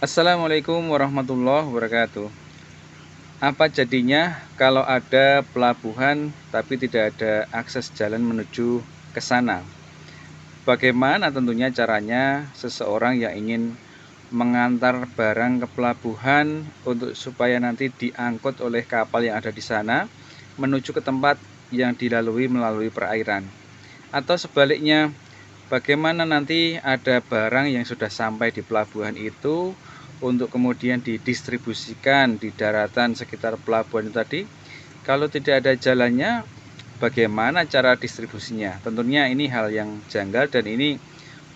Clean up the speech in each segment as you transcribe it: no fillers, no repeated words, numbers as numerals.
Assalamualaikum warahmatullahi wabarakatuh. Apa jadinya kalau ada pelabuhan tapi tidak ada akses jalan menuju ke sana? Bagaimana tentunya caranya seseorang yang ingin mengantar barang ke pelabuhan untuk supaya nanti diangkut oleh kapal yang ada di sana menuju ke tempat yang dilalui melalui perairan? Atau sebaliknya, bagaimana nanti ada barang yang sudah sampai di pelabuhan itu untuk kemudian didistribusikan di daratan sekitar pelabuhan itu tadi? Kalau tidak ada jalannya, bagaimana cara distribusinya? Tentunya ini hal yang janggal dan ini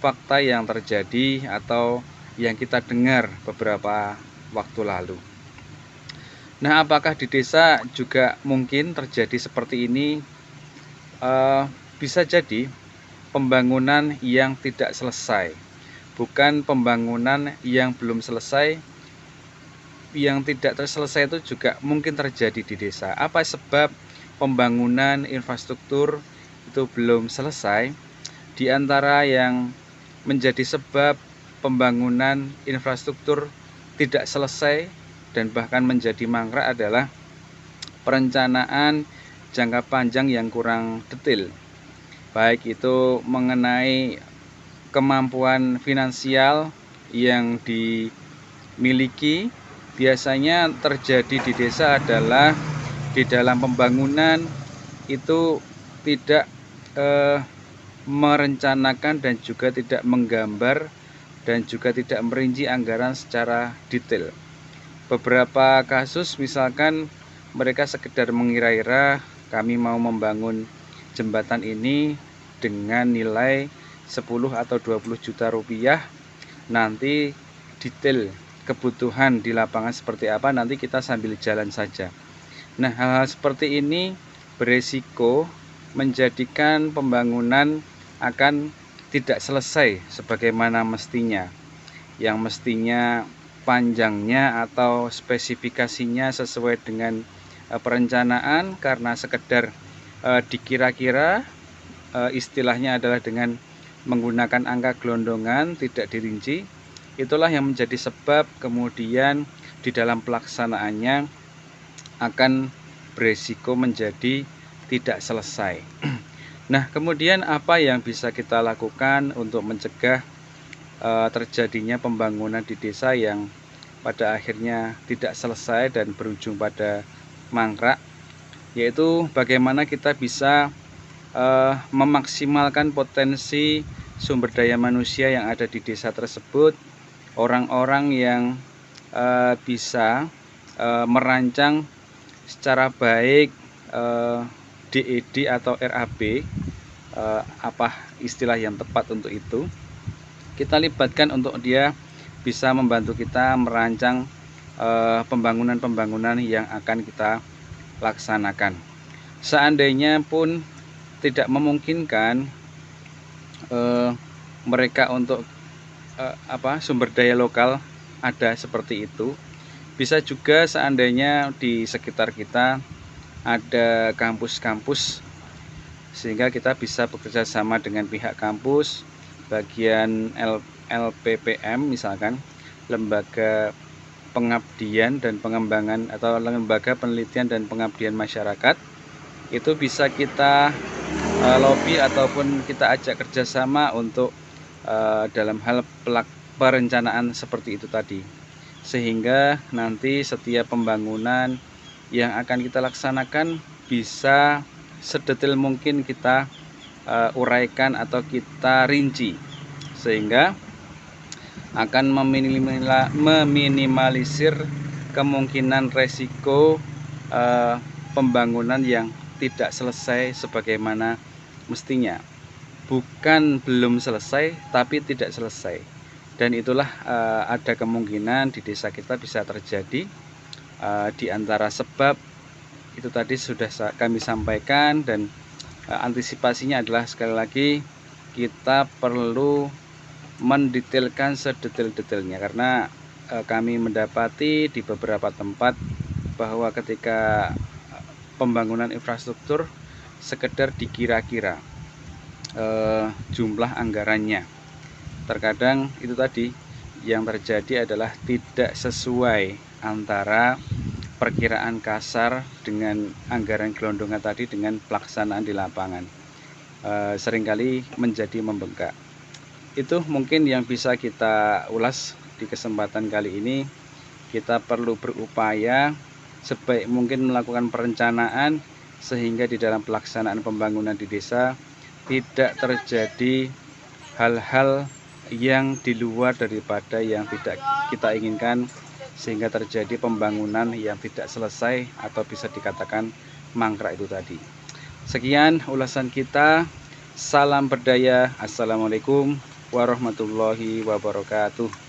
fakta yang terjadi atau yang kita dengar beberapa waktu lalu. Nah, apakah di desa juga mungkin terjadi seperti ini? Bisa jadi pembangunan yang tidak selesai, bukan pembangunan yang belum selesai. Yang tidak terselesai itu juga mungkin terjadi di desa. Apa sebab pembangunan infrastruktur itu belum selesai? Di antara yang menjadi sebab pembangunan infrastruktur tidak selesai dan bahkan menjadi mangkrak adalah perencanaan jangka panjang yang kurang detail, baik itu mengenai kemampuan finansial yang dimiliki. Biasanya terjadi di desa adalah di dalam pembangunan itu tidak merencanakan dan juga tidak menggambar dan juga tidak merinci anggaran secara detail. Beberapa kasus misalkan mereka sekedar mengira-ira kami mau membangun jembatan ini dengan nilai 10 atau 20 juta rupiah, nanti detail kebutuhan di lapangan seperti apa nanti kita sambil jalan saja. Nah, hal-hal seperti ini beresiko menjadikan pembangunan akan tidak selesai sebagaimana mestinya. Yang mestinya panjangnya atau spesifikasinya sesuai dengan perencanaan, karena sekedar dikira-kira, istilahnya adalah dengan menggunakan angka gelondongan, tidak dirinci. Itulah yang menjadi sebab kemudian di dalam pelaksanaannya akan beresiko menjadi tidak selesai. Nah, kemudian apa yang bisa kita lakukan untuk mencegah terjadinya pembangunan di desa yang pada akhirnya tidak selesai dan berujung pada mangkrak? Yaitu bagaimana kita bisa memaksimalkan potensi sumber daya manusia yang ada di desa tersebut, orang-orang yang bisa merancang secara baik DED atau RAB, apa istilah yang tepat untuk itu, kita libatkan untuk dia bisa membantu kita merancang pembangunan-pembangunan yang akan kita laksanakan. Seandainya pun tidak memungkinkan mereka untuk sumber daya lokal ada seperti itu, bisa juga seandainya di sekitar kita ada kampus-kampus, sehingga kita bisa bekerja sama dengan pihak kampus, bagian LPPM misalkan, lembaga pengabdian dan pengembangan atau lembaga penelitian dan pengabdian masyarakat, itu bisa kita lobby ataupun kita ajak kerjasama untuk dalam hal perencanaan seperti itu tadi, sehingga nanti setiap pembangunan yang akan kita laksanakan bisa sedetail mungkin kita uraikan atau kita rinci, sehingga akan meminimalisir kemungkinan resiko pembangunan yang tidak selesai sebagaimana mestinya. Bukan belum selesai, tapi tidak selesai. Dan itulah ada kemungkinan di desa kita bisa terjadi. Di antara sebab itu tadi sudah kami sampaikan, dan antisipasinya adalah sekali lagi kita perlu mendetailkan sedetail-detailnya, karena kami mendapati di beberapa tempat bahwa ketika pembangunan infrastruktur sekedar dikira-kira jumlah anggarannya, terkadang itu tadi yang terjadi adalah tidak sesuai antara perkiraan kasar dengan anggaran gelondongan tadi dengan pelaksanaan di lapangan. Seringkali menjadi membengkak. Itu mungkin yang bisa kita ulas di kesempatan kali ini. Kita perlu berupaya sebaik mungkin melakukan perencanaan sehingga di dalam pelaksanaan pembangunan di desa tidak terjadi hal-hal yang di luar daripada yang tidak kita inginkan, sehingga terjadi pembangunan yang tidak selesai atau bisa dikatakan mangkrak itu tadi. Sekian ulasan kita. Salam berdaya. Assalamualaikum warahmatullahi wabarakatuh.